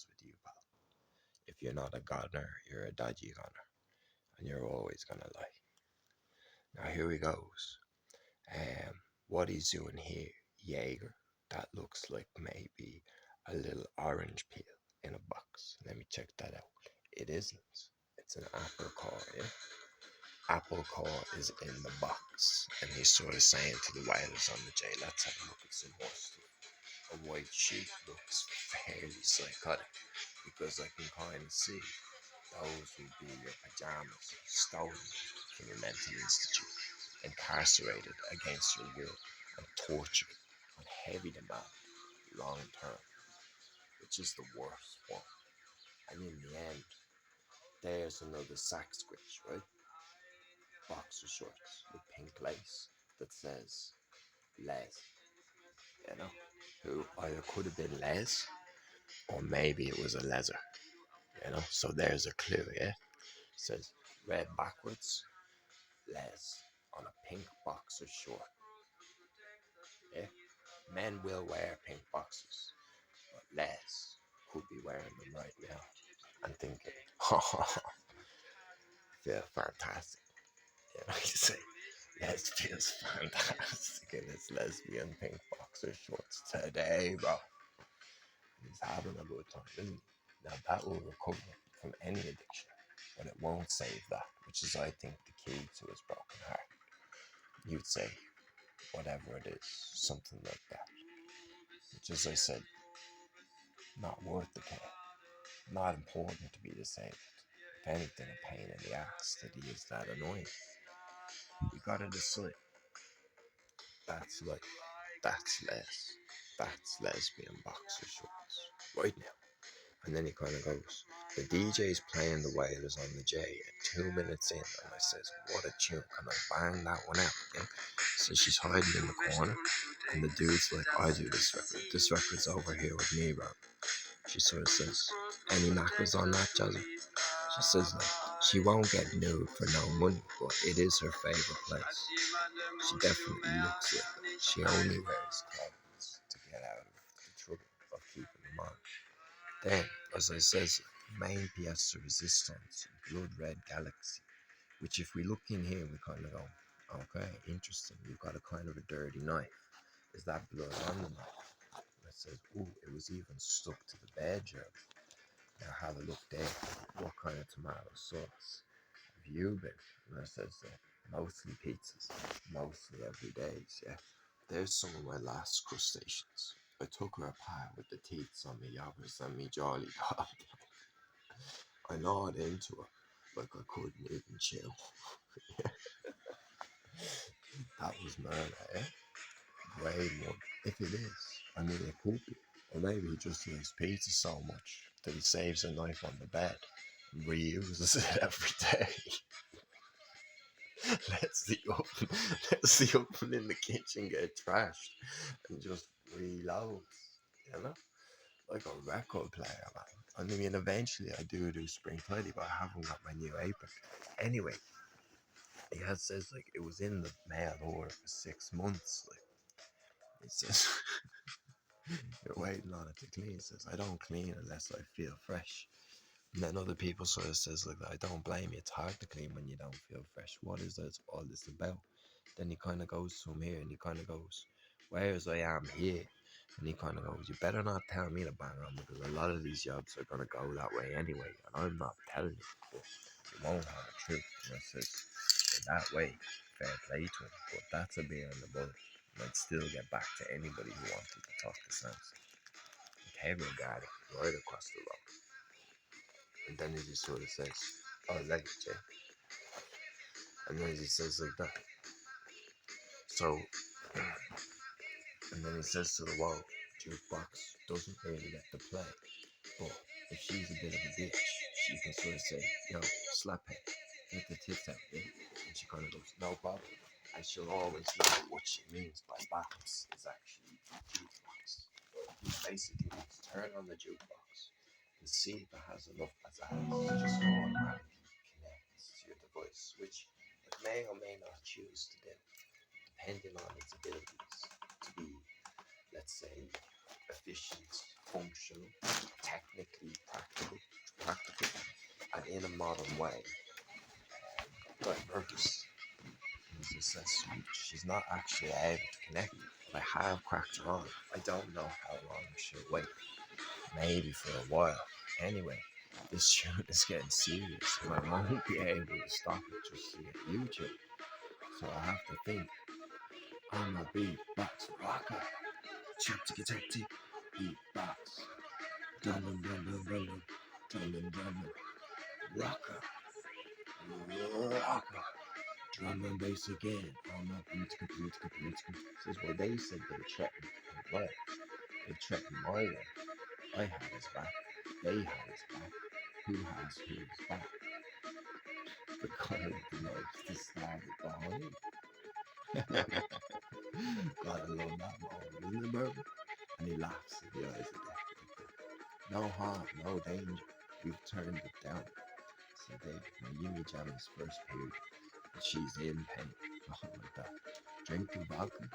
is with you, pal. If you're not a goner, you're a dodgy goner, and you're always gonna lie. Now here he goes. What he's doing here, Jaeger, that looks like maybe a little orange peel in a box. Let me check that out. It isn't. It's an apple core, yeah? Apple core is in the box. And he's sort of saying to the whalers on the J, let's have a look at some more stuff. A white sheet looks fairly psychotic because I can kind of see those would be your pajamas stolen from your mental institute, incarcerated against your will, and tortured on heavy demand long term, which is the worst one. And in the end, there's another sack squitch, right? Boxer shorts with pink lace that says Les, you know, who either could have been Les or maybe it was a leather, you know. So there's a clue, yeah. It says red backwards, Les on a pink boxer short. Yeah, men will wear pink boxers, but Les could be wearing them right now and thinking, feel fantastic. You know, you say, Les feels fantastic in his lesbian pink boxer shorts today, bro. He's having a good time, isn't he? Now that will recover from any addiction, but it won't save that, which is, I think, the key to his broken heart. You'd say, whatever it is, something like that. Which, as I said, not worth the care. Not important to be disabled. If anything, a pain in the ass that he is that annoying. You gotta decide. That's life. That's Les. That's lesbian boxer shorts. Right now. And then he kind of goes, the DJ's playing the Wailers on the J at 2 minutes in. And I says, what a tune. Can I bang that one out? Yeah? So she's hiding in the corner. And the dude's like, I do this record. This record's over here with me, bro. She sort of says, any knackers on that, Jazzy? She says, like, she won't get nude for no money, but it is her favourite place. She definitely looks like it. She only wears clothes to get out of the trouble of keeping them on. Then, as I says, main pièce de resistance, blood red galaxy, which if we look in here, we kind of go, okay, interesting. You've got a kind of a dirty knife. Is that blood on the knife? And it says, ooh, it was even stuck to the bed, Joe. Now have a look there. What kind of tomato sauce have you been? And I says, mostly pizzas, mostly every days, yeah. There's some of my last crustaceans. I took her apart with the teeth on me yabbers and me jolly dog. I gnawed into her like I couldn't even chill. That was murder, eh? Grade one. If it is, I mean it could be. Or maybe he just likes pizza so much that he saves a knife on the bed and reuses it every day. lets the oven in the kitchen get trashed and just reloads, you know? Like a record player, man. I mean, eventually I do spring tidy, but I haven't got my new apron. Anyway, he says like it was in the mail order for 6 months. Like it says, you're waiting on it to clean. It says I don't clean unless I feel fresh. And then other people sort of says like I don't blame you. It's hard to clean when you don't feel fresh. What is this all this about? Then he kind of goes to him here, and he kind of goes, "Whereas I am here." And he kind of goes, you better not tell me to bang on because a lot of these jobs are going to go that way anyway. And I'm not telling you, but you won't have the truth. And I says, in that way, fair play to him. But that's a beer in the bud. And I'd still get back to anybody who wanted to talk to sense. Kevin got it right across the road. And then he just sort of says, oh, like it, Jay. And then he says like that. So, and then he says to the wall, jukebox doesn't really get to play. But if she's a bit of a bitch, she can sort of say, yo, slap her, get the tits out, yeah? And she kind of goes, no problem. And she'll always know what she means by box is actually jukebox. Basically, turn on the jukebox and see if it has enough pizzazz to just automatically connect to your device, which it may or may not choose to do, depending on its abilities to be, let's say, efficient, functional, technically practical, and in a modern way, got purpose. As I said, she's not actually able to connect. But I have cracked her on. I don't know how long she'll wait. Maybe for a while. Anyway, this shoot is getting serious, and I won't be able to stop it just to get YouTube. So I have to think. I'm a beatbox rocker. Chip ticky tick tick. Beatbox. Drumming, drumming, drumming. Drumming, drumming. Rocker. Rocker. Drum and bass again. I'm a beat. This is what they said they threatened. Well, they threatened my way. I had his back. They had his back. Who has whose back? The guy with the most to stab it behind. Gotta love that moment, isn't it, bro? And he laughs in the eyes of death. No harm, no danger. We've turned it down. So they, my Yumi Jam's first period. And she's in pain. Oh my god. Drinking vodka.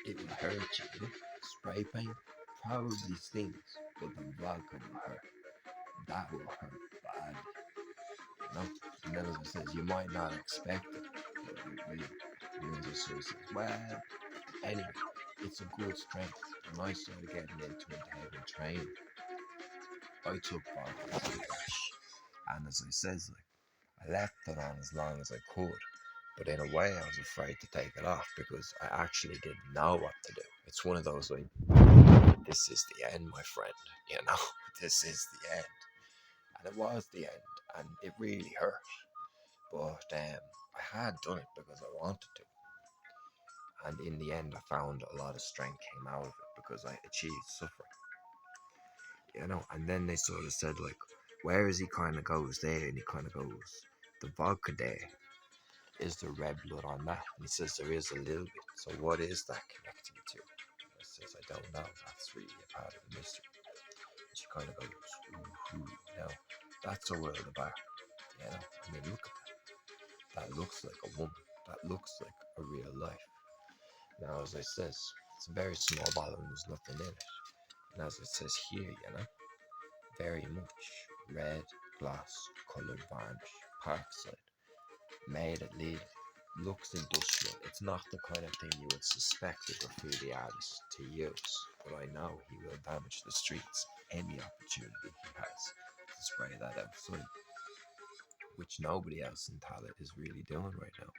It will hurt you. Spray paint probably stings, but the vodka will hurt. That will hurt bad. You know? And then as I says, you might not expect it, but it will. And then just sort of says, well, anyway, it's a good strength. When I started getting into it heavy training, I took vodka to the crash. And as I says, like, I left it on as long as I could. But in a way, I was afraid to take it off because I actually didn't know what to do. It's one of those like, this is the end, my friend. You know, this is the end. And it was the end, and it really hurt. But I had done it because I wanted to. And in the end, I found a lot of strength came out of it because I achieved suffering. You know, and then they sort of said, like, where is he kind of goes there? And he kind of goes, the vodka there. Is there red blood on that? And he says there is a little bit. So what is that connecting to? And I says I don't know. That's really a part of the mystery. And she kind of goes, ooh, you know, that's a world of art. You know, I mean, look at that. That looks like a woman. That looks like a real life. Now, as I says, it's a very small bottle and there's nothing in it. And as it says here, you know, very much red glass coloured varnish, Parkside, made at Lidl. Looks industrial. It's not the kind of thing you would suspect a graffiti artist to use, but I know he will damage the streets any opportunity he has to spray that outside, which nobody else in Tallaght is really doing right now,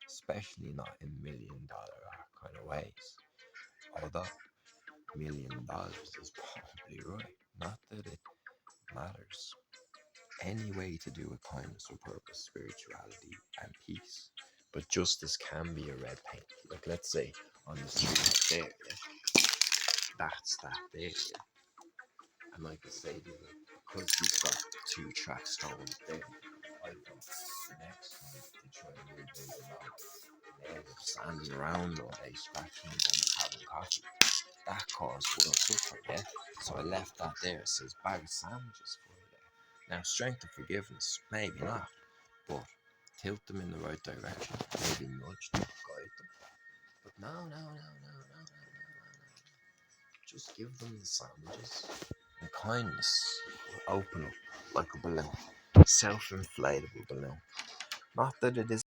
especially not in $1 million kind of ways. Although $1 million is probably right, not that it matters. Any way to do with kindness or purpose, spirituality, and peace. But justice can be a red paint. Like, let's say on the street there, yeah, that's that there. Yeah. And like I say, because he's got 2 track stones there, I thought the next time they try and rebuild it out, they end up standing around all day scratching and having coffee. That caused real suffering, yeah? So I left that there. It says bag of sandwiches for you there. Now, strength of forgiveness, maybe not, but tilt them in the right direction, maybe nudge them, guide them. But no. Just give them the sandwiches. And kindness will open up like a balloon, self-inflatable balloon. Not that it is